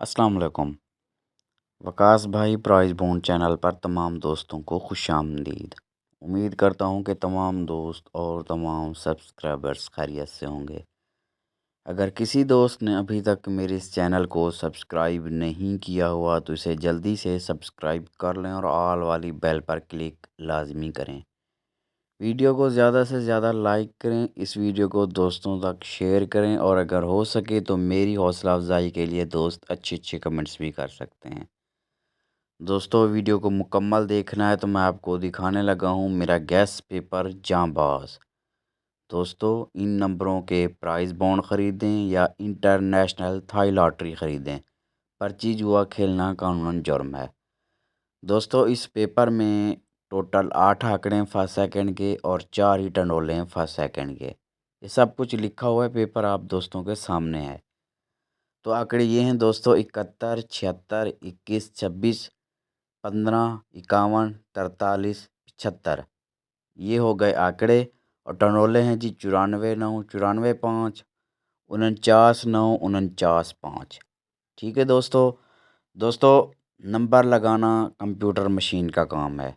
अस्सलाम वालेकुम। वकास भाई प्राइज़ बॉन्ड चैनल पर तमाम दोस्तों को खुशामदीद। उम्मीद करता हूँ कि तमाम दोस्त और तमाम सब्सक्राइबर्स खैरियत से होंगे। अगर किसी दोस्त ने अभी तक मेरे इस चैनल को सब्सक्राइब नहीं किया हुआ तो इसे जल्दी से सब्सक्राइब कर लें और ऑल वाली बेल पर क्लिक लाजमी करें। वीडियो को ज़्यादा से ज़्यादा लाइक करें, इस वीडियो को दोस्तों तक शेयर करें और अगर हो सके तो मेरी हौसला अफजाई के लिए दोस्त अच्छे अच्छे कमेंट्स भी कर सकते हैं। दोस्तों वीडियो को मुकम्मल देखना है तो मैं आपको दिखाने लगा हूँ मेरा गैस पेपर जांबाज। दोस्तों इन नंबरों के प्राइज़ बॉन्ड ख़रीदें या इंटरनेशनल थाई लॉटरी ख़रीदें, पर्ची जुआ खेलना कानूनन जुर्म है। दोस्तों इस पेपर में टोटल 8 आंकड़े हैं फर्स्ट सेकंड के और 4 ही टंडोले हैं फर्स्ट सेकंड के। ये सब कुछ लिखा हुआ है, पेपर आप दोस्तों के सामने है। तो आंकड़े ये हैं दोस्तों: 71, 76, 21, 26, 15, 51, 43, 75। ये हो गए आंकड़े। और टर्नोले हैं जी 94, 9, 94, 5, 49, 9, 49, 5। ठीक है दोस्तों। दोस्तों नंबर लगाना कंप्यूटर मशीन का काम है।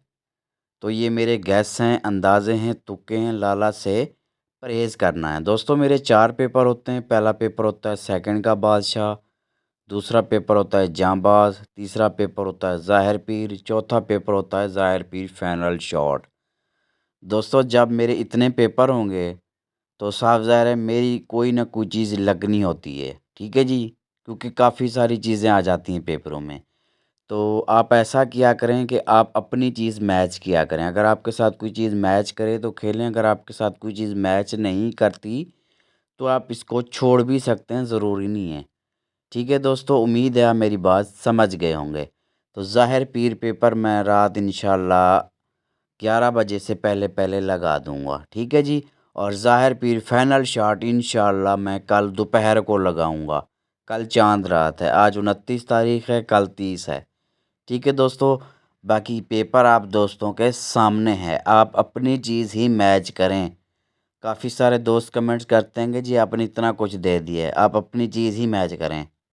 तो ये मेरे गैस हैं, अंदाज़े हैं, तुक्के हैं, लाला से परहेज़ करना है। दोस्तों मेरे 4 पेपर होते हैं। पहला पेपर होता है सेकंड का बादशाह, दूसरा पेपर होता है जांबाज, तीसरा पेपर होता है ज़ाहिर पीर, चौथा पेपर होता है ज़ाहिर पीर फाइनल शॉट। दोस्तों जब मेरे इतने पेपर होंगे तो साफ ज़ाहिर है मेरी कोई ना कोई चीज़ लगनी होती है, ठीक है जी, क्योंकि काफ़ी सारी चीज़ें आ जाती हैं पेपरों में। तो आप ऐसा किया करें कि आप अपनी चीज़ मैच किया करें। अगर आपके साथ कोई चीज़ मैच करे तो खेलें, अगर आपके साथ कोई चीज़ मैच नहीं करती तो आप इसको छोड़ भी सकते हैं, ज़रूरी नहीं है। ठीक है दोस्तों, उम्मीद है आप मेरी बात समझ गए होंगे। तो ज़ाहिर पीर पेपर मैं रात इंशाल्लाह 11 बजे से पहले पहले लगा दूंगा, ठीक है जी। और ज़ाहिर पीर फाइनल शॉट इंशाल्लाह मैं कल दोपहर को लगाऊंगा। कल चांद रात है, आज 29 तारीख़ है, कल 30 है। ठीक है दोस्तों, बाकी पेपर आप दोस्तों के सामने है, आप अपनी चीज़ ही मैच करें। काफ़ी सारे दोस्त कमेंट्स करते हैं कि जी आपने इतना कुछ दे दिया है, आप अपनी चीज़ ही मैच करें।